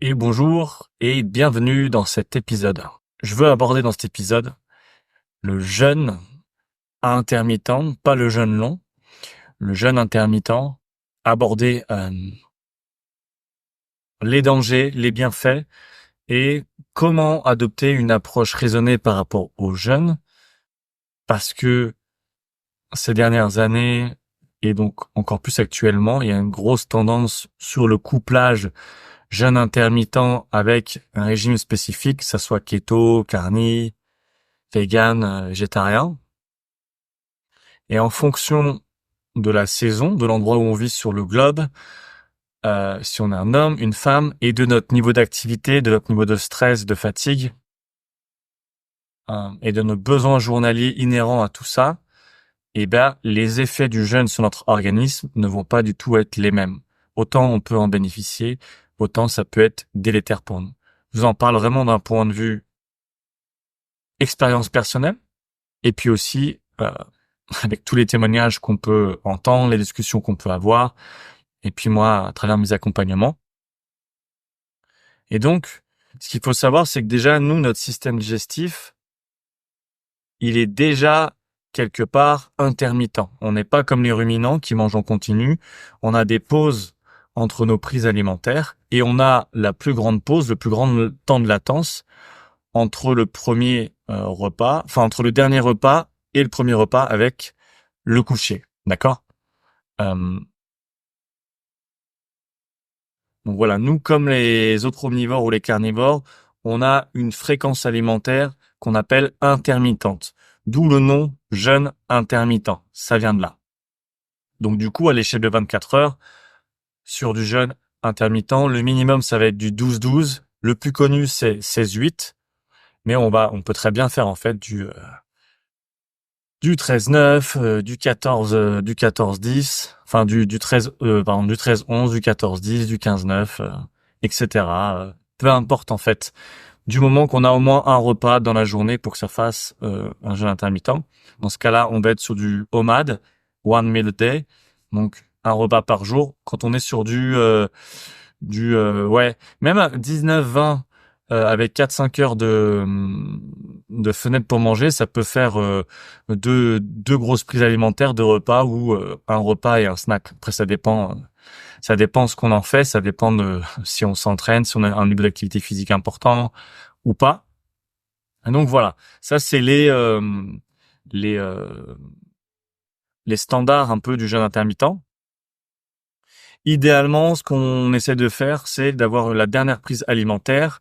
Et bonjour et bienvenue dans cet épisode. Je veux aborder dans cet épisode le jeûne intermittent, pas le jeûne long, le jeûne intermittent, aborder les dangers, les bienfaits et comment adopter une approche raisonnée par rapport au jeûne, parce que ces dernières années et donc encore plus actuellement, il y a une grosse tendance sur le couplage jeûne intermittent avec un régime spécifique, que ça soit keto, carni, vegan, végétarien. Et en fonction de la saison, de l'endroit où on vit sur le globe, si on est un homme, une femme, et de notre niveau d'activité, de notre niveau de stress, de fatigue, et de nos besoins journaliers inhérents à tout ça, eh ben, les effets du jeûne sur notre organisme ne vont pas du tout être les mêmes. Autant on peut en bénéficier, autant ça peut être délétère pour nous. Je vous en parle vraiment d'un point de vue expérience personnelle, et puis aussi avec tous les témoignages qu'on peut entendre, les discussions qu'on peut avoir, et puis moi, à travers mes accompagnements. Et donc, ce qu'il faut savoir, c'est que déjà, nous, notre système digestif, il est déjà quelque part intermittent. On n'est pas comme les ruminants qui mangent en continu. On a des pauses entre nos prises alimentaires et on a la plus grande pause, le plus grand temps de latence entre le premier repas, enfin entre le dernier repas et le premier repas avec le coucher. D'accord? Euh, Donc voilà, nous, comme les autres omnivores ou les carnivores, on a une fréquence alimentaire qu'on appelle intermittente. D'où le nom jeûne intermittent. Ça vient de là. Donc du coup, à l'échelle de 24 heures, sur du jeûne intermittent, le minimum, ça va être du 12-12. Le plus connu, c'est 16-8. Mais on peut très bien faire, en fait, du 13-9, du 14, du 14-10, enfin du 13, pardon, du 13-11, du 14-10, du 15-9, etc. Peu importe en fait, du moment qu'on a au moins un repas dans la journée pour que ça fasse un jeûne intermittent. Dans ce cas-là, on va être sur du OMAD, one meal a day, donc un repas par jour. Quand on est sur ouais, même à 19-20 avec 4-5 heures de fenêtre pour manger, ça peut faire deux grosses prises alimentaires, deux repas ou un repas et un snack. Après, ça dépend ce qu'on en fait, ça dépend de si on s'entraîne, si on a un niveau d'activité physique important ou pas. Et donc voilà, ça c'est les euh, les standards un peu du jeûne intermittent. Idéalement, ce qu'on essaie de faire, c'est d'avoir la dernière prise alimentaire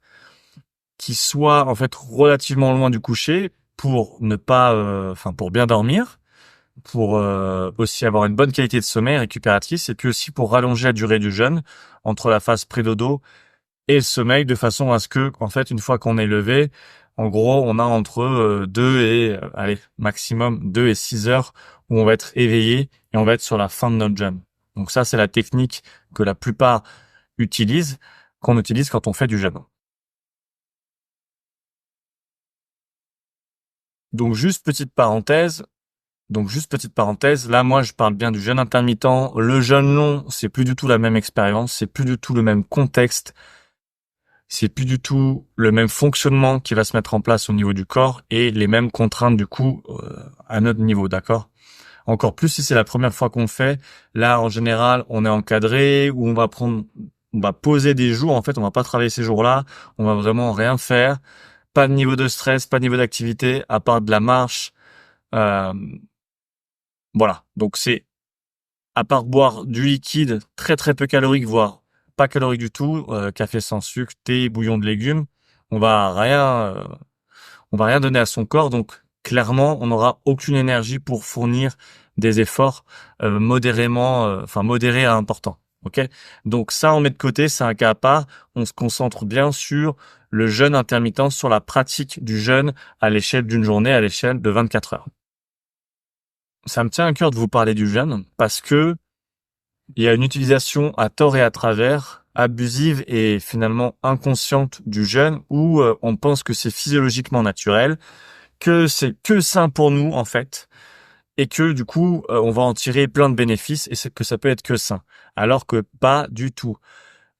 qui soit en fait relativement loin du coucher pour ne pas, enfin pour bien dormir, pour aussi avoir une bonne qualité de sommeil récupératrice et puis aussi pour rallonger la durée du jeûne entre la phase pré-dodo et le sommeil de façon à ce que en fait une fois qu'on est levé, en gros on a entre 2 et allez maximum 2 et 6 heures où on va être éveillé et on va être sur la fin de notre jeûne. Donc ça c'est la technique que la plupart utilisent, qu'on utilise quand on fait du jeûne. Donc juste petite parenthèse, là moi je parle bien du jeûne intermittent, le jeûne long, c'est plus du tout la même expérience, c'est plus du tout le même contexte, c'est plus du tout le même fonctionnement qui va se mettre en place au niveau du corps et les mêmes contraintes du coup à notre niveau, d'accord? Encore plus si c'est la première fois qu'on le fait, là en général, on est encadré ou on va poser des jours, en fait, on va pas travailler ces jours-là, on va vraiment rien faire, pas de niveau de stress, pas de niveau d'activité à part de la marche. Euh, voilà. Donc c'est à part boire du liquide très très peu calorique, voire pas calorique du tout, café sans sucre, thé, bouillon de légumes, on va rien, euh, on va rien donner à son corps. Donc clairement, on n'aura aucune énergie pour fournir des efforts modérément, enfin modérés à importants. Ok. Donc ça, on met de côté, c'est un cas à part. On se concentre bien sur le jeûne intermittent, sur la pratique du jeûne à l'échelle d'une journée, à l'échelle de 24 heures. Ça me tient à cœur de vous parler du jeûne parce que il y a une utilisation à tort et à travers, abusive et finalement inconsciente du jeûne où on pense que c'est physiologiquement naturel, que c'est que sain pour nous en fait, et que du coup on va en tirer plein de bénéfices et c'est que ça peut être que sain, alors que pas du tout.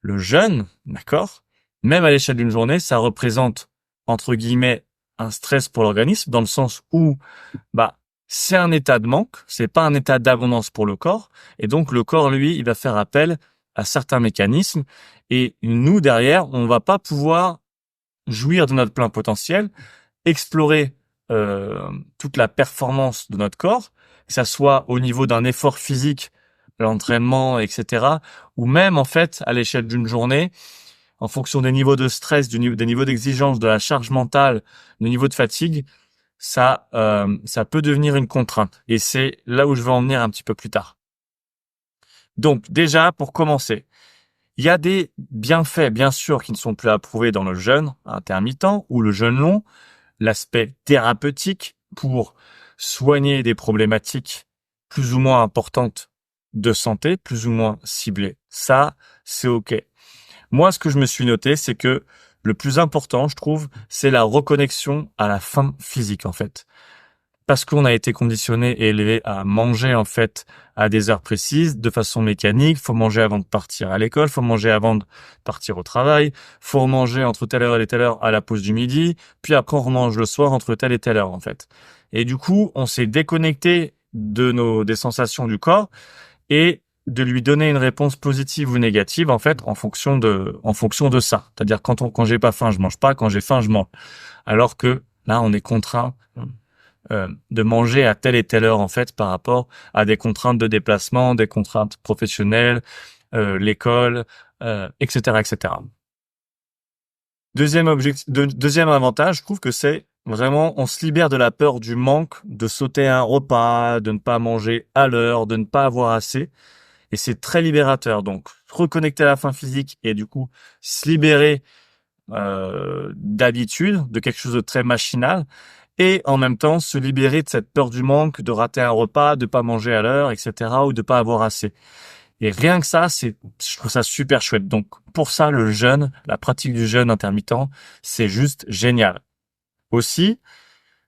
Le jeûne, d'accord? même à l'échelle d'une journée, ça représente, entre guillemets, un stress pour l'organisme, dans le sens où, bah, c'est un état de manque, c'est pas un état d'abondance pour le corps, et donc le corps, lui, il va faire appel à certains mécanismes, et nous, derrière, on va pas pouvoir jouir de notre plein potentiel, explorer toute la performance de notre corps, que ça soit au niveau d'un effort physique, l'entraînement, etc., ou même en fait à l'échelle d'une journée, en fonction des niveaux de stress, des niveaux d'exigence, de la charge mentale, du niveau de fatigue, ça peut devenir une contrainte. Et c'est là où je veux en venir un petit peu plus tard. Donc déjà, pour commencer, il y a des bienfaits, bien sûr, qui ne sont plus approuvés dans le jeûne intermittent ou le jeûne long, l'aspect thérapeutique pour soigner des problématiques plus ou moins importantes de santé, plus ou moins ciblées. Ça, c'est OK. Moi, ce que je me suis noté, c'est que le plus important, je trouve, c'est la reconnexion à la faim physique, en fait. Parce qu'on a été conditionné et élevé à manger, en fait, à des heures précises, de façon mécanique. Faut manger avant de partir à l'école, faut manger avant de partir au travail, faut manger entre telle heure et telle heure à la pause du midi, puis après on remange le soir entre telle et telle heure, en fait. Et du coup, on s'est déconnecté des sensations du corps et de lui donner une réponse positive ou négative, en fait, en fonction de ça. C'est-à-dire, quand j'ai pas faim, je mange pas, quand j'ai faim, je mange. Alors que, là, on est contraint, de manger à telle et telle heure en fait par rapport à des contraintes de déplacement, des contraintes professionnelles, l'école, etc., etc. Deuxième avantage, je trouve que c'est vraiment, on se libère de la peur du manque, de sauter un repas, de ne pas manger à l'heure, de ne pas avoir assez, et c'est très libérateur. Donc, reconnecter à la faim physique et du coup se libérer d'habitude, de quelque chose de très machinal, et en même temps se libérer de cette peur du manque, de rater un repas, de pas manger à l'heure, etc., ou de pas avoir assez. Et rien que ça, je trouve ça super chouette. Donc pour ça, le jeûne, la pratique du jeûne intermittent, c'est juste génial. Aussi,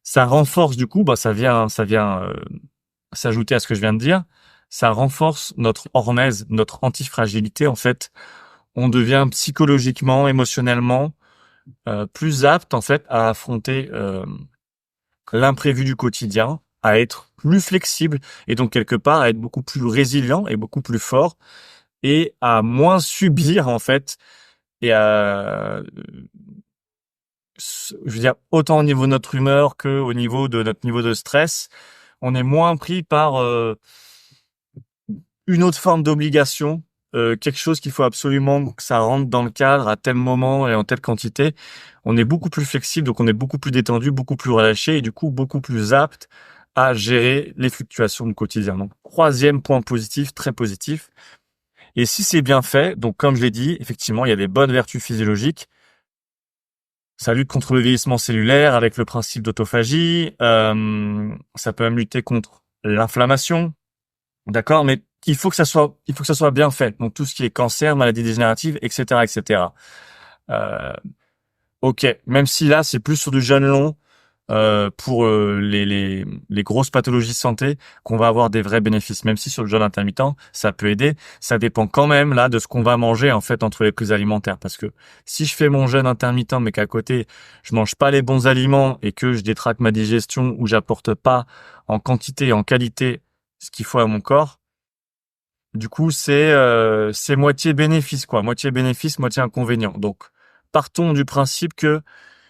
ça renforce du coup, ça vient s'ajouter à ce que je viens de dire. Ça renforce notre hormèse, notre antifragilité. En fait, on devient psychologiquement, émotionnellement plus apte en fait à affronter l'imprévu du quotidien, à être plus flexible et donc quelque part à être beaucoup plus résilient et beaucoup plus fort et à moins subir en fait et à je veux dire autant au niveau de notre humeur que au niveau de notre niveau de stress, on est moins pris par une autre forme d'obligation, quelque chose qu'il faut absolument que ça rentre dans le cadre à tel moment et en telle quantité. On est beaucoup plus flexible, donc on est beaucoup plus détendu, beaucoup plus relâché et du coup beaucoup plus apte à gérer les fluctuations du quotidien. Donc, troisième point positif, très positif. Et si c'est bien fait, donc comme je l'ai dit, effectivement, il y a des bonnes vertus physiologiques. Ça lutte contre le vieillissement cellulaire avec le principe d'autophagie. Ça peut même lutter contre l'inflammation. D'accord, mais il faut que ça soit bien fait. Donc tout ce qui est cancer, maladie dégénérative, etc., etc. Euh, ok, même si là c'est plus sur du jeûne long pour les grosses pathologies de santé qu'on va avoir des vrais bénéfices. Même si sur le jeûne intermittent ça peut aider, ça dépend quand même là de ce qu'on va manger en fait entre les prises alimentaires. Parce que si je fais mon jeûne intermittent mais qu'à côté je mange pas les bons aliments et que je détraque ma digestion ou j'apporte pas en quantité et en qualité ce qu'il faut à mon corps. Du coup, c'est moitié bénéfice quoi, moitié bénéfice, moitié inconvénient. Donc, partons du principe que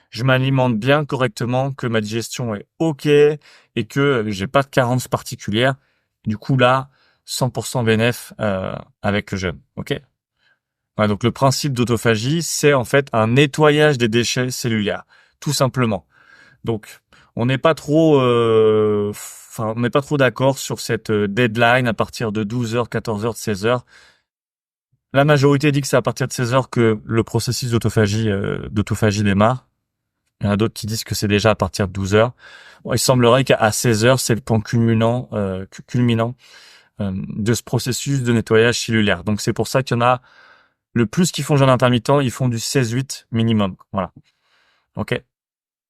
je m'alimente bien correctement, que ma digestion est OK et que j'ai pas de carence particulière. Du coup là, 100% bénéf avec le jeûne. OK. Ouais, donc le principe d'autophagie, c'est en fait un nettoyage des déchets cellulaires, tout simplement. Donc, on n'est pas trop, on n'est pas trop d'accord sur cette deadline à partir de 12 heures, 14 heures, 16 heures. La majorité dit que c'est à partir de 16 heures que le processus d'autophagie démarre. Il y en a d'autres qui disent que c'est déjà à partir de 12 heures. Bon, il semblerait qu'à 16 heures, c'est le point culminant de ce processus de nettoyage cellulaire. Donc c'est pour ça qu'il y en a le plus qui font jeûne intermittent, ils font du 16-8 minimum. Voilà. Ok.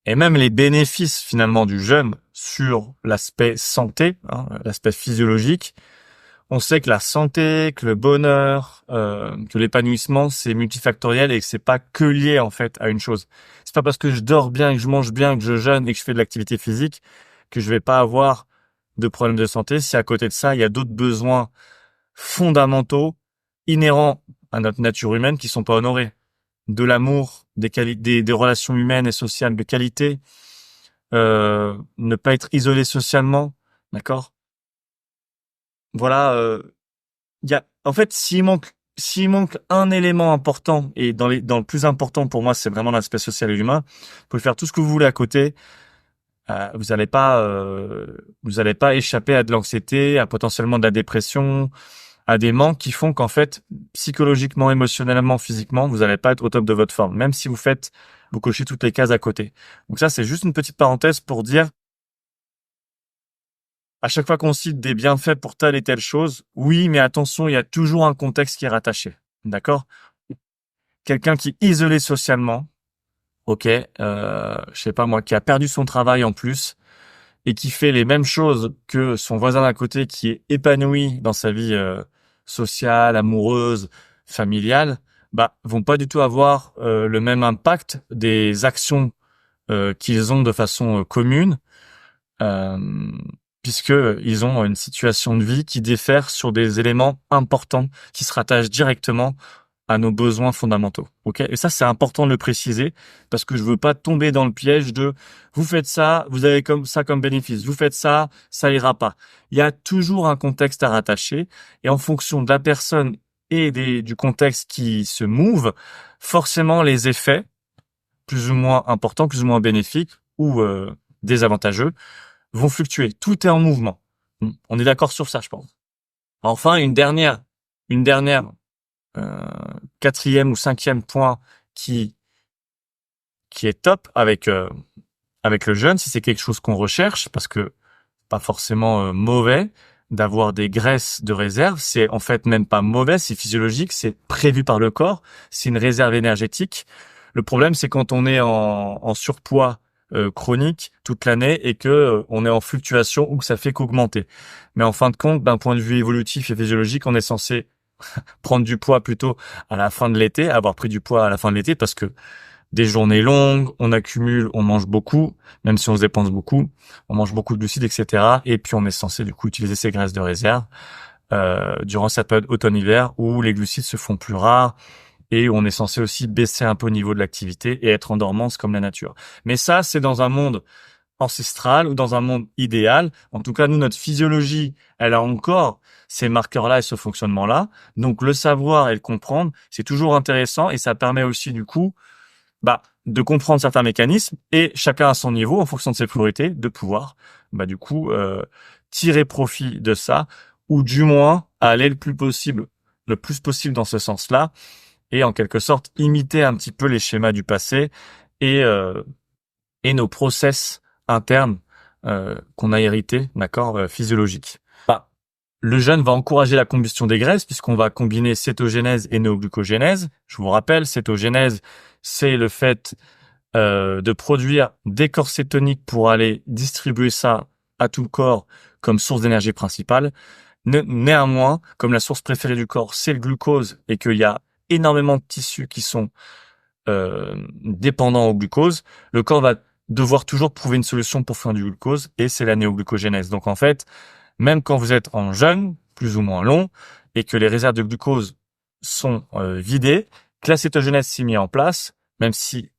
Et même les bénéfices finalement du jeûne sur l'aspect santé, hein, l'aspect physiologique, On sait que la santé, que le bonheur, que l'épanouissement, c'est multifactoriel et que c'est pas que lié en fait à une chose. C'est pas parce que je dors bien, que je mange bien, que je jeûne et que je fais de l'activité physique que je vais pas avoir de problèmes de santé. Si à côté de ça, il y a d'autres besoins fondamentaux, inhérents à notre nature humaine qui sont pas honorés. De l'amour, des relations humaines et sociales de qualité, ne pas être isolé socialement, d'accord? Voilà, en fait, s'il manque un élément important, et dans le plus important pour moi, c'est vraiment l'aspect social et humain, vous pouvez faire tout ce que vous voulez à côté, vous allez pas échapper à de l'anxiété, à potentiellement de la dépression, à des manques qui font qu'en fait, psychologiquement, émotionnellement, physiquement, vous allez pas être au top de votre forme, même si vous cochez toutes les cases à côté. Donc ça, c'est juste une petite parenthèse pour dire, à chaque fois qu'on cite des bienfaits pour telle et telle chose, oui, mais attention, il y a toujours un contexte qui est rattaché. D'accord? Quelqu'un qui est isolé socialement, ok, je sais pas moi, qui a perdu son travail en plus et qui fait les mêmes choses que son voisin d'à côté qui est épanoui dans sa vie sociale, amoureuse, familiale, bah vont pas du tout avoir le même impact des actions qu'ils ont de façon commune, euh, puisque ils ont une situation de vie qui diffère sur des éléments importants qui se rattachent directement à nos besoins fondamentaux. Ok? Et ça, c'est important de le préciser parce que je veux pas tomber dans le piège de vous faites ça, vous avez comme ça comme bénéfice. Vous faites ça, ça ira pas. Il y a toujours un contexte à rattacher et en fonction de la personne et du contexte qui se move, forcément les effets, plus ou moins importants, plus ou moins bénéfiques ou désavantageux, vont fluctuer. Tout est en mouvement. On est d'accord sur ça, je pense. Enfin, une dernière euh, quatrième ou cinquième point qui qui est top avec le jeûne, si c'est quelque chose qu'on recherche, parce que pas forcément mauvais d'avoir des graisses de réserve, c'est en fait même pas mauvais, c'est physiologique, c'est prévu par le corps, c'est une réserve énergétique. Le problème, c'est quand on est en surpoids chronique toute l'année et que on est en fluctuation ou que ça fait qu'augmenter. Mais en fin de compte, d'un point de vue évolutif et physiologique, on est censé prendre du poids plutôt à la fin de l'été, avoir pris du poids à la fin de l'été parce que des journées longues, on accumule, on mange beaucoup, même si on se dépense beaucoup, on mange beaucoup de glucides, etc. Et puis on est censé du coup utiliser ces graisses de réserve durant cette période automne-hiver où les glucides se font plus rares et où on est censé aussi baisser un peu au niveau de l'activité et être en dormance comme la nature. Mais ça, c'est dans un monde ancestral ou dans un monde idéal. En tout cas, nous, notre physiologie, elle a encore ces marqueurs-là et ce fonctionnement-là. Donc, le savoir et le comprendre, c'est toujours intéressant et ça permet aussi, du coup, de comprendre certains mécanismes et chacun à son niveau, en fonction de ses priorités, de pouvoir, du coup, tirer profit de ça ou du moins aller le plus possible dans ce sens-là et en quelque sorte imiter un petit peu les schémas du passé et, euh, et nos process internes qu'on a hérités, d'accord, physiologiques. Le jeûne va encourager la combustion des graisses puisqu'on va combiner cétogénèse et néoglucogénèse. Je vous rappelle, cétogénèse, c'est le fait de produire des corps cétoniques pour aller distribuer ça à tout le corps comme source d'énergie principale. Néanmoins, comme la source préférée du corps, c'est le glucose et qu'il y a énormément de tissus qui sont dépendants au glucose, le corps va devoir toujours trouver une solution pour faire du glucose et c'est la néoglucogénèse. Donc en fait, même quand vous êtes en jeûne, plus ou moins long, et que les réserves de glucose sont vidées, que la cétogénèse s'est mise en place, même si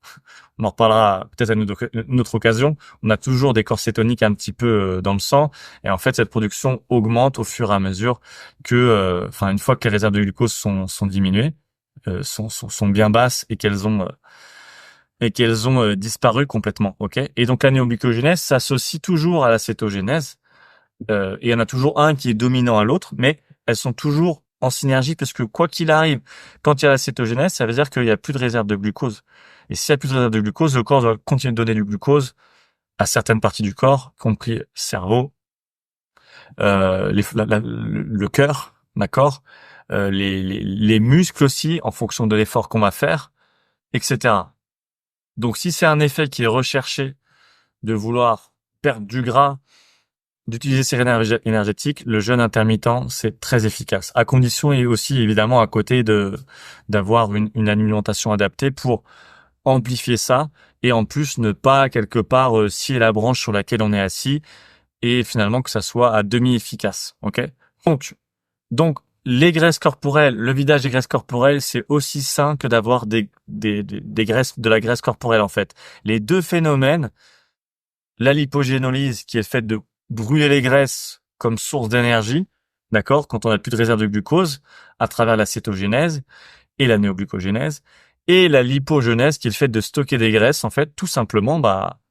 on en reparlera peut-être à une autre occasion, on a toujours des corps cétoniques un petit peu dans le sang, et en fait cette production augmente au fur et à mesure que, une fois que les réserves de glucose sont diminuées, sont bien basses et qu'elles ont disparu complètement, ok. Et donc la néoglucogénèse s'associe toujours à la cétogénèse. Et il y en a toujours un qui est dominant à l'autre, mais elles sont toujours en synergie parce que quoi qu'il arrive, quand il y a la cétogénèse, ça veut dire qu'il y a plus de réserve de glucose. Et s'il y a plus de réserve de glucose, le corps doit continuer de donner du glucose à certaines parties du corps, y compris le cerveau, le cœur, d'accord, les muscles aussi, en fonction de l'effort qu'on va faire, etc. Donc si c'est un effet qui est recherché de vouloir perdre du gras d'utiliser ces réserves énergétiques, le jeûne intermittent, c'est très efficace. À condition et aussi évidemment à côté d'avoir une alimentation adaptée pour amplifier ça et en plus ne pas quelque part scier la branche sur laquelle on est assis et finalement que ça soit à demi efficace. Ok. Donc les graisses corporelles, le vidage des graisses corporelles, c'est aussi sain que d'avoir des graisses, de la graisse corporelle en fait. Les deux phénomènes, la lipogénolyse qui est faite de brûler les graisses comme source d'énergie, d'accord, quand on n'a plus de réserve de glucose à travers la cétogénèse et la néoglucogénèse, et la lipogenèse qui est le fait de stocker des graisses en fait tout simplement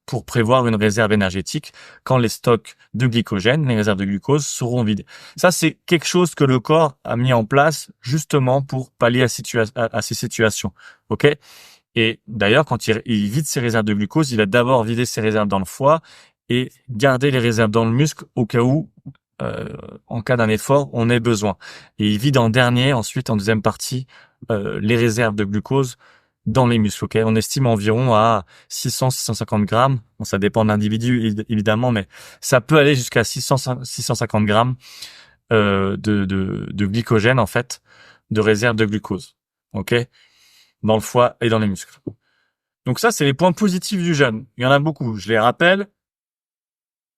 pour prévoir une réserve énergétique quand les stocks de glycogène, les réserves de glucose seront vides. Ça, c'est quelque chose que le corps a mis en place justement pour pallier à ces situations. Ok. Et d'ailleurs, quand il vide ses réserves de glucose, il va d'abord vider ses réserves dans le foie et garder les réserves dans le muscle au cas où, en cas d'un effort, on ait besoin. Et il vide en dernier, ensuite en deuxième partie, les réserves de glucose dans les muscles. Ok, on estime environ à 600-650 grammes. Bon, ça dépend de l'individu évidemment, mais ça peut aller jusqu'à 650 grammes de glycogène en fait, de réserve de glucose. Ok, dans le foie et dans les muscles. Donc ça, c'est les points positifs du jeûne. Il y en a beaucoup. Je les rappelle.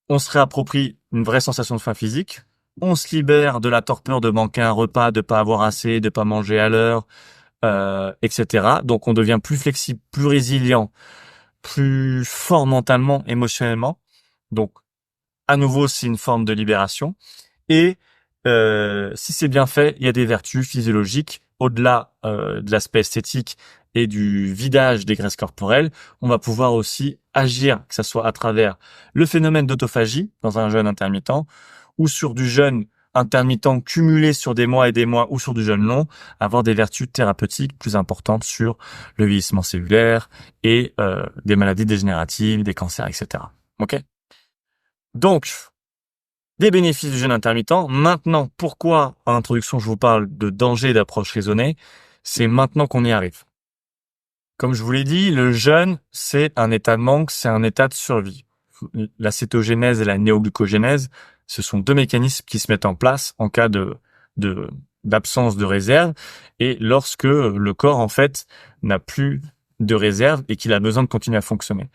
On se réapproprie une vraie sensation de faim physique. On se libère de la torpeur de manquer un repas, de pas avoir assez, de pas manger à l'heure, etc. Donc on devient plus flexible, plus résilient, plus fort mentalement, émotionnellement. Donc à nouveau, c'est une forme de libération. Et si c'est bien fait, il y a des vertus physiologiques au-delà de l'aspect esthétique et du vidage des graisses corporelles. On va pouvoir aussi agir, que ce soit à travers le phénomène d'autophagie dans un jeûne intermittent ou sur du jeûne intermittent cumulé sur des mois et des mois ou sur du jeûne long, avoir des vertus thérapeutiques plus importantes sur le vieillissement cellulaire et des maladies dégénératives, des cancers, etc. Ok. Donc, des bénéfices du jeûne intermittent. Maintenant, pourquoi, en introduction, je vous parle de danger d'approche raisonnée? C'est maintenant qu'on y arrive. Comme je vous l'ai dit, le jeûne, c'est un état de manque, c'est un état de survie. La cétogénèse et la néoglucogénèse, ce sont deux mécanismes qui se mettent en place en cas d'absence de réserve et lorsque le corps, en fait, n'a plus de réserve et qu'il a besoin de continuer à fonctionner.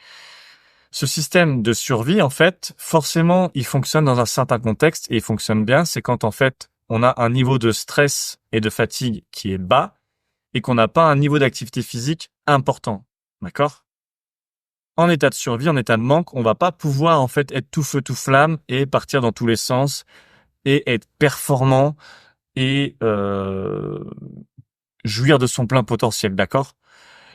Ce système de survie, en fait, forcément, il fonctionne dans un certain contexte et il fonctionne bien. C'est quand, en fait, on a un niveau de stress et de fatigue qui est bas et qu'on n'a pas un niveau d'activité physique important. D'accord? En état de survie, en état de manque, on va pas pouvoir, en fait, être tout feu, tout flamme et partir dans tous les sens et être performant et jouir de son plein potentiel. D'accord?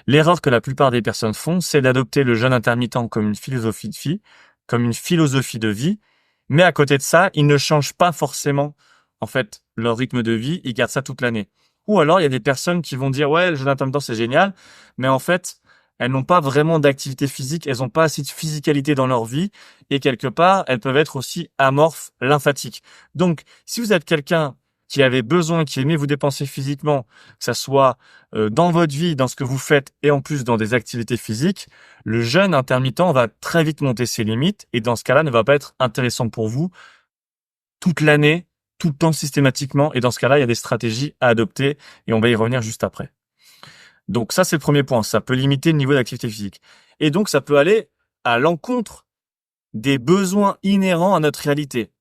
L'erreur que la plupart des personnes font, c'est d'adopter le jeûne intermittent comme une philosophie de vie, mais à côté de ça, ils ne changent pas forcément, en fait, leur rythme de vie, ils gardent ça toute l'année. Ou alors, il y a des personnes qui vont dire, ouais, le jeûne intermittent, c'est génial, mais en fait, elles n'ont pas vraiment d'activité physique, elles n'ont pas assez de physicalité dans leur vie, et quelque part, elles peuvent être aussi amorphes, lymphatiques. Donc, si vous êtes quelqu'un qui avait besoin, qui aimait vous dépenser physiquement, que ça soit dans votre vie, dans ce que vous faites, et en plus dans des activités physiques, le jeûne intermittent va très vite monter ses limites, et dans ce cas-là, ne va pas être intéressant pour vous toute l'année, tout le temps systématiquement, et dans ce cas-là, il y a des stratégies à adopter, et on va y revenir juste après. Donc ça, c'est le premier point, ça peut limiter le niveau d'activité physique. Et donc, ça peut aller à l'encontre des besoins inhérents à notre réalité.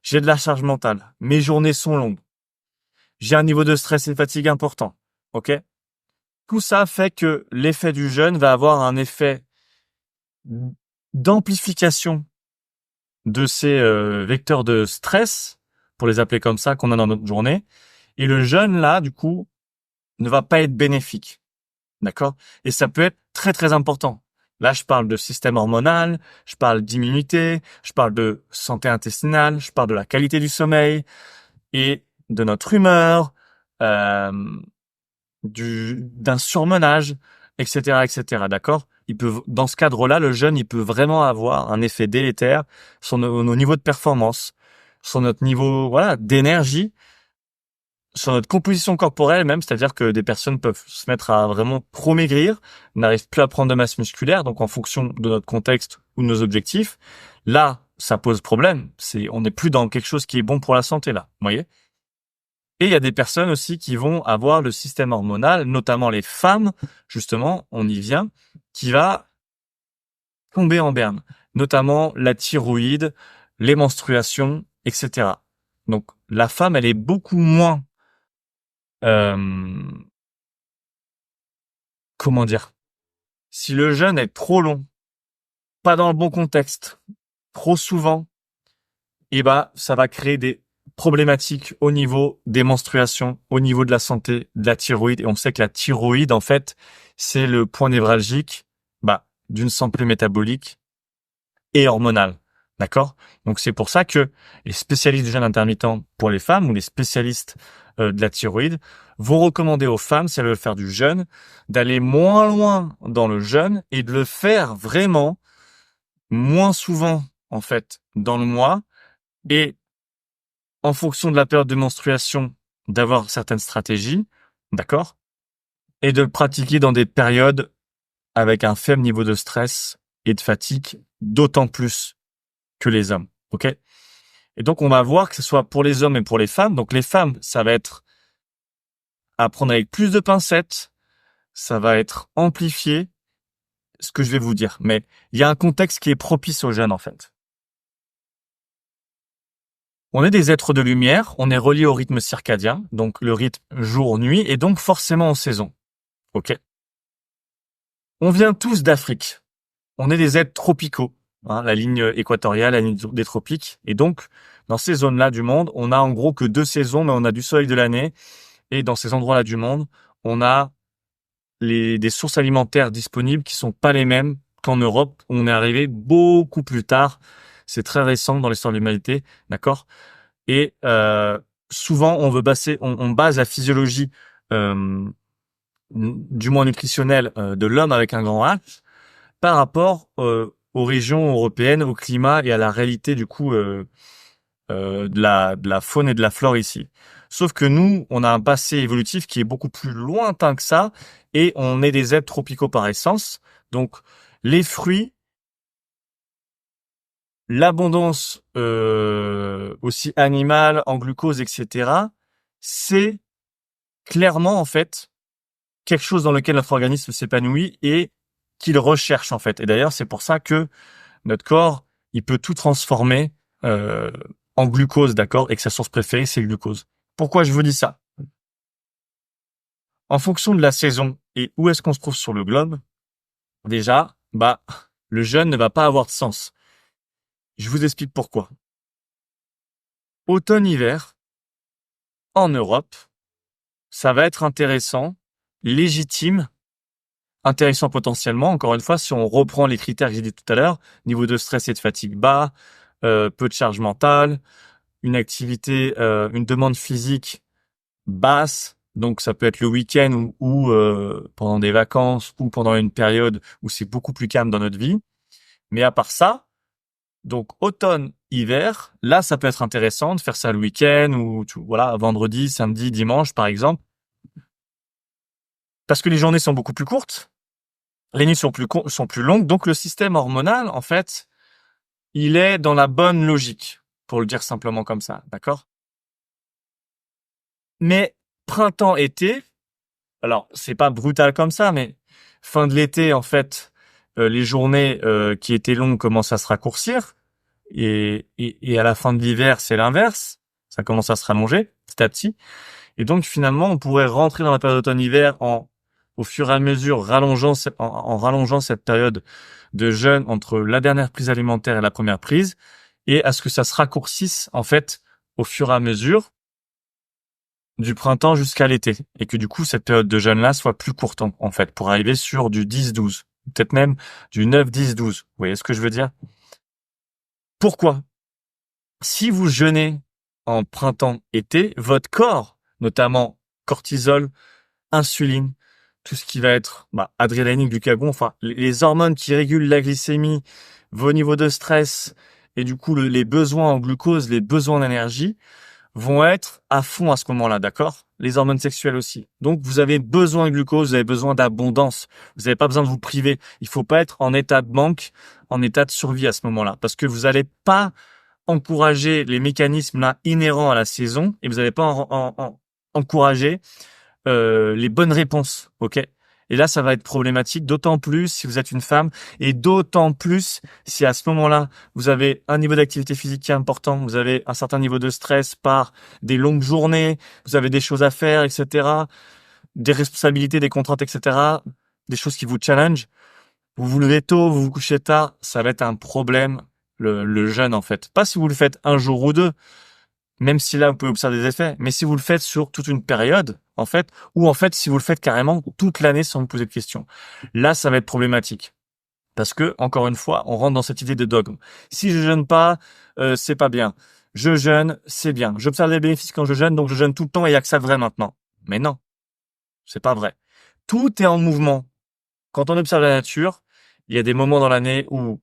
J'ai de la charge mentale, mes journées sont longues, j'ai un niveau de stress et de fatigue important, ok? Tout ça fait que l'effet du jeûne va avoir un effet d'amplification de ces vecteurs de stress, pour les appeler comme ça, qu'on a dans notre journée. Et le jeûne, là, du coup, ne va pas être bénéfique, d'accord? Et ça peut être très, très important. Là, je parle de système hormonal, je parle d'immunité, je parle de santé intestinale, je parle de la qualité du sommeil et de notre humeur, euh, d'un surmenage, etc., etc. D'accord? Dans ce cadre-là, le jeûne, il peut vraiment avoir un effet délétère sur nos niveaux de performance, sur notre niveau, voilà, d'énergie, sur notre composition corporelle même, c'est-à-dire que des personnes peuvent se mettre à vraiment trop maigrir, n'arrivent plus à prendre de masse musculaire, donc en fonction de notre contexte ou de nos objectifs. Là, ça pose problème. On n'est plus dans quelque chose qui est bon pour la santé, là. Vous voyez? Et il y a des personnes aussi qui vont avoir le système hormonal, notamment les femmes, justement, on y vient, qui va tomber en berne. Notamment la thyroïde, les menstruations, etc. Donc, la femme, elle est beaucoup moins, euh, comment dire? Si le jeûne est trop long, pas dans le bon contexte, trop souvent, et bah, ça va créer des problématiques au niveau des menstruations, au niveau de la santé, de la thyroïde. Et on sait que la thyroïde, en fait, c'est le point névralgique, d'une santé métabolique et hormonale. D'accord? Donc c'est pour ça que les spécialistes du jeûne intermittent pour les femmes ou les spécialistes de la thyroïde vont recommander aux femmes, si elles veulent faire du jeûne, d'aller moins loin dans le jeûne et de le faire vraiment moins souvent, en fait, dans le mois, et en fonction de la période de menstruation, d'avoir certaines stratégies, d'accord? Et de le pratiquer dans des périodes avec un faible niveau de stress et de fatigue, d'autant plus que les hommes, ok? Et donc, on va voir que ce soit pour les hommes et pour les femmes. Donc, les femmes, ça va être à prendre avec plus de pincettes, ça va être amplifié, ce que je vais vous dire. Mais il y a un contexte qui est propice aux jeunes, en fait. On est des êtres de lumière, on est relié au rythme circadien, donc le rythme jour-nuit, et donc forcément en saison. Ok? On vient tous d'Afrique. On est des êtres tropicaux, hein, la ligne équatoriale, la ligne des tropiques. Et donc, dans ces zones-là du monde, on a en gros que 2 saisons, mais on a du soleil de l'année. Et dans ces endroits-là du monde, on a des sources alimentaires disponibles qui sont pas les mêmes qu'en Europe, où on est arrivé beaucoup plus tard. C'est très récent dans l'histoire de l'humanité, d'accord? Et souvent, on base la physiologie, du moins nutritionnelle, de l'homme avec un grand H, par rapport aux régions européennes, au climat et à la réalité du coup de la faune et de la flore ici. Sauf que nous, on a un passé évolutif qui est beaucoup plus lointain que ça, et on est des êtres tropicaux par essence. Donc, les fruits, l'abondance aussi animale en glucose, etc., c'est clairement en fait quelque chose dans lequel notre organisme s'épanouit et qu'il recherche en fait. Et d'ailleurs, c'est pour ça que notre corps, il peut tout transformer en glucose, d'accord, et que sa source préférée, c'est le glucose. Pourquoi je vous dis ça? En fonction de la saison et où est-ce qu'on se trouve sur le globe, déjà, le jeûne ne va pas avoir de sens. Je vous explique pourquoi. Automne-hiver, en Europe, ça va être intéressant, légitime, intéressant potentiellement, encore une fois, si on reprend les critères que j'ai dit tout à l'heure, niveau de stress et de fatigue bas, peu de charge mentale, une activité, une demande physique basse, donc ça peut être le week-end ou pendant des vacances ou pendant une période où c'est beaucoup plus calme dans notre vie. Mais à part ça, donc automne, hiver, là ça peut être intéressant de faire ça le week-end ou voilà, vendredi, samedi, dimanche par exemple, parce que les journées sont beaucoup plus courtes, les nuits sont plus longues, donc le système hormonal en fait, il est dans la bonne logique, pour le dire simplement comme ça, d'accord? Mais printemps-été, alors c'est pas brutal comme ça, mais fin de l'été en fait, les journées qui étaient longues commencent à se raccourcir et à la fin de l'hiver c'est l'inverse, ça commence à se rallonger petit à petit. Et donc finalement on pourrait rentrer dans la période automne-hiver au fur et à mesure en rallongeant cette période de jeûne entre la dernière prise alimentaire et la première prise, et à ce que ça se raccourcisse en fait au fur et à mesure du printemps jusqu'à l'été, et que du coup cette période de jeûne là soit plus courte en fait, pour arriver sur du 10-12, peut-être même du 9-10-12. Vous voyez ce que je veux dire? Pourquoi? Si vous jeûnez en printemps-été, votre corps, notamment cortisol, insuline, tout ce qui va être adrénaline, glucagon, enfin les hormones qui régulent la glycémie, vos niveaux de stress et du coup les besoins en glucose, les besoins d'énergie vont être à fond à ce moment-là, d'accord? les hormones sexuelles aussi. Donc, vous avez besoin de glucose, vous avez besoin d'abondance. Vous n'avez pas besoin de vous priver. Il faut pas être en état de manque, en état de survie à ce moment-là, parce que vous n'allez pas encourager les mécanismes là inhérents à la saison et vous n'allez pas encourager les bonnes réponses, ok? Et là, ça va être problématique, d'autant plus si vous êtes une femme, et d'autant plus si à ce moment-là, vous avez un niveau d'activité physique qui est important, vous avez un certain niveau de stress par des longues journées, vous avez des choses à faire, etc., des responsabilités, des contraintes, etc., des choses qui vous challenge. Vous vous levez tôt, vous vous couchez tard, ça va être un problème, le jeûne, en fait. Pas si vous le faites un jour ou deux, même si là, vous pouvez observer des effets, mais si vous le faites sur toute une période, en fait, ou en fait, si vous le faites carrément toute l'année sans vous poser de questions, là, ça va être problématique. Parce que, encore une fois, on rentre dans cette idée de dogme. Si je jeûne pas, c'est pas bien. Je jeûne, c'est bien. J'observe les bénéfices quand je jeûne, donc je jeûne tout le temps et il y a que ça de vrai maintenant. Mais non, c'est pas vrai. Tout est en mouvement. Quand on observe la nature, il y a des moments dans l'année où,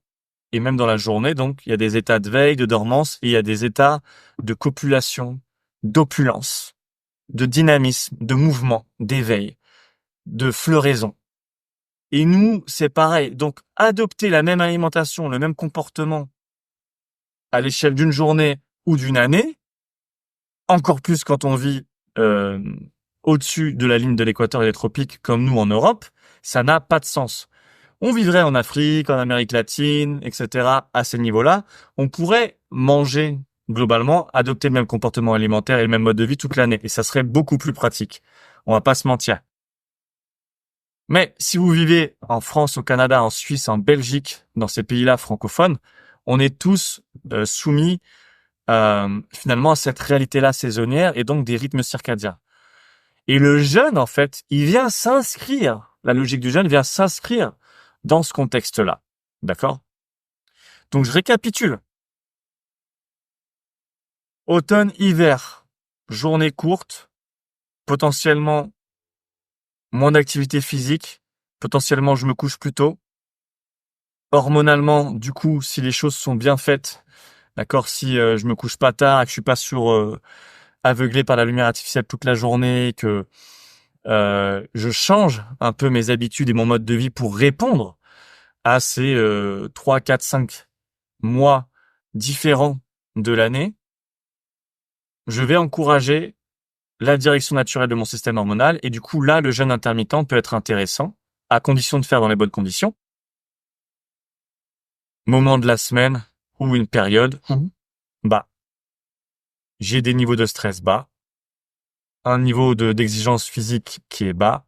et même dans la journée, donc, il y a des états de veille, de dormance, et il y a des états de copulation, d'opulence, de dynamisme, de mouvement, d'éveil, de floraison. Et nous, c'est pareil. Donc, adopter la même alimentation, le même comportement à l'échelle d'une journée ou d'une année, encore plus quand on vit euh, au-dessus de la ligne de l'équateur et des tropiques comme nous en Europe, ça n'a pas de sens. On vivrait en Afrique, en Amérique latine, etc. à ces niveaux-là, on pourrait manger globalement, adopter le même comportement alimentaire et le même mode de vie toute l'année. Et ça serait beaucoup plus pratique. On va pas se mentir. Mais si vous vivez en France, au Canada, en Suisse, en Belgique, dans ces pays-là francophones, on est tous soumis finalement à cette réalité-là saisonnière et donc des rythmes circadiens. Et le jeûne, en fait, il vient s'inscrire, la logique du jeûne vient s'inscrire dans ce contexte-là. D'accord? Donc je récapitule. Automne, hiver, journée courte, potentiellement moins d'activité physique, potentiellement je me couche plus tôt. Hormonalement, du coup, si les choses sont bien faites, d'accord, si je me couche pas tard et que je suis pas aveuglé par la lumière artificielle toute la journée, que je change un peu mes habitudes et mon mode de vie pour répondre à ces 3, 4, 5 mois différents de l'année, je vais encourager la direction naturelle de mon système hormonal et du coup là, le jeûne intermittent peut être intéressant à condition de faire dans les bonnes conditions. Moment de la semaine ou une période où j'ai des niveaux de stress bas, un niveau d'exigence physique qui est bas,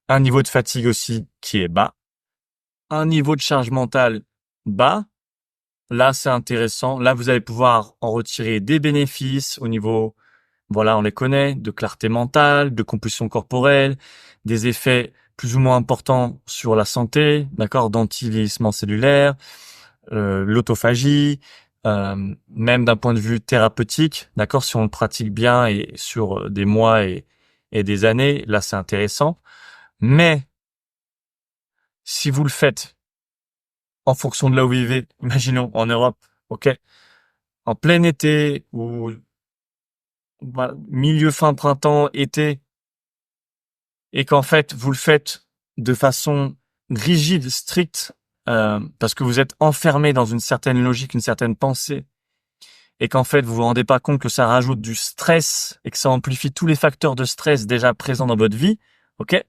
un niveau de fatigue aussi qui est bas, un niveau de charge mentale bas. Là, c'est intéressant. Là, vous allez pouvoir en retirer des bénéfices au niveau, voilà, on les connaît, de clarté mentale, de compulsion corporelle, des effets plus ou moins importants sur la santé, d'accord, d'anti-vieillissement cellulaire, l'autophagie, même d'un point de vue thérapeutique, d'accord, si on le pratique bien et sur des mois et des années, là, c'est intéressant. Mais si vous le faites en fonction de là où vous vivez, imaginons en Europe, ok, en plein été ou voilà, milieu fin printemps, été, et qu'en fait vous le faites de façon rigide, stricte, parce que vous êtes enfermé dans une certaine logique, une certaine pensée, et qu'en fait vous vous rendez pas compte que ça rajoute du stress et que ça amplifie tous les facteurs de stress déjà présents dans votre vie, ok?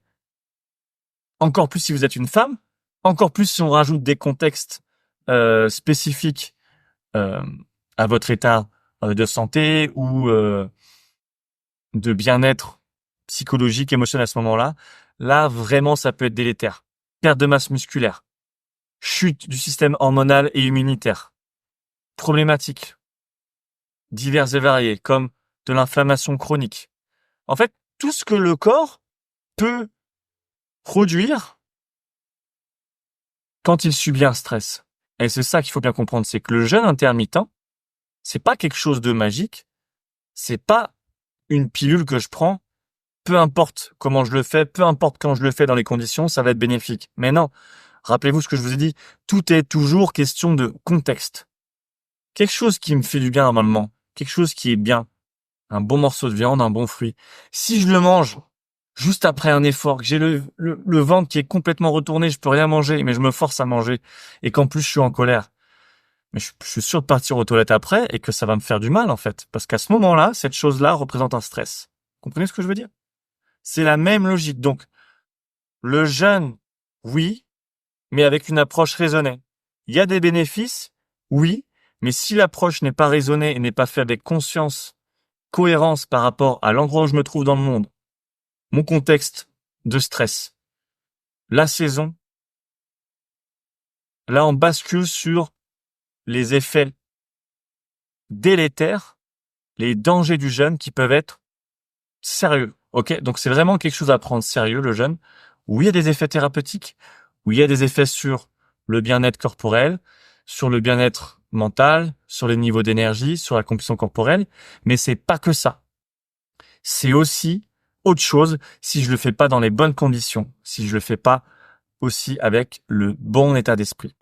Encore plus si vous êtes une femme, encore plus si on rajoute des contextes spécifiques euh, à votre état de santé ou de bien-être psychologique, émotionnel à ce moment-là, là vraiment ça peut être délétère. Perte de masse musculaire, chute du système hormonal et immunitaire, problématiques diverses et variées comme de l'inflammation chronique. En fait, tout ce que le corps peut produire quand il subit un stress. Et c'est ça qu'il faut bien comprendre, c'est que le jeûne intermittent, c'est pas quelque chose de magique, c'est pas une pilule que je prends, peu importe comment je le fais, peu importe quand je le fais dans les conditions, ça va être bénéfique. Mais non, rappelez-vous ce que je vous ai dit, tout est toujours question de contexte. Quelque chose qui me fait du bien normalement, quelque chose qui est bien, un bon morceau de viande, un bon fruit. Si je le mange juste après un effort, que j'ai le ventre qui est complètement retourné, je peux rien manger, mais je me force à manger, et qu'en plus je suis en colère, mais je suis sûr de partir aux toilettes après et que ça va me faire du mal en fait, parce qu'à ce moment-là, cette chose-là représente un stress. Vous comprenez ce que je veux dire? C'est la même logique. Donc, le jeûne, oui, mais avec une approche raisonnée. Il y a des bénéfices, oui, mais si l'approche n'est pas raisonnée et n'est pas faite avec conscience, cohérence par rapport à l'endroit où je me trouve dans le monde, mon contexte de stress, la saison, là on bascule sur les effets délétères, les dangers du jeûne qui peuvent être sérieux. Ok, donc c'est vraiment quelque chose à prendre sérieux, le jeûne, où il y a des effets thérapeutiques, où il y a des effets sur le bien-être corporel, sur le bien-être mental, sur les niveaux d'énergie, sur la composition corporelle, mais c'est pas que ça. C'est aussi autre chose si je le fais pas dans les bonnes conditions, si je le fais pas aussi avec le bon état d'esprit.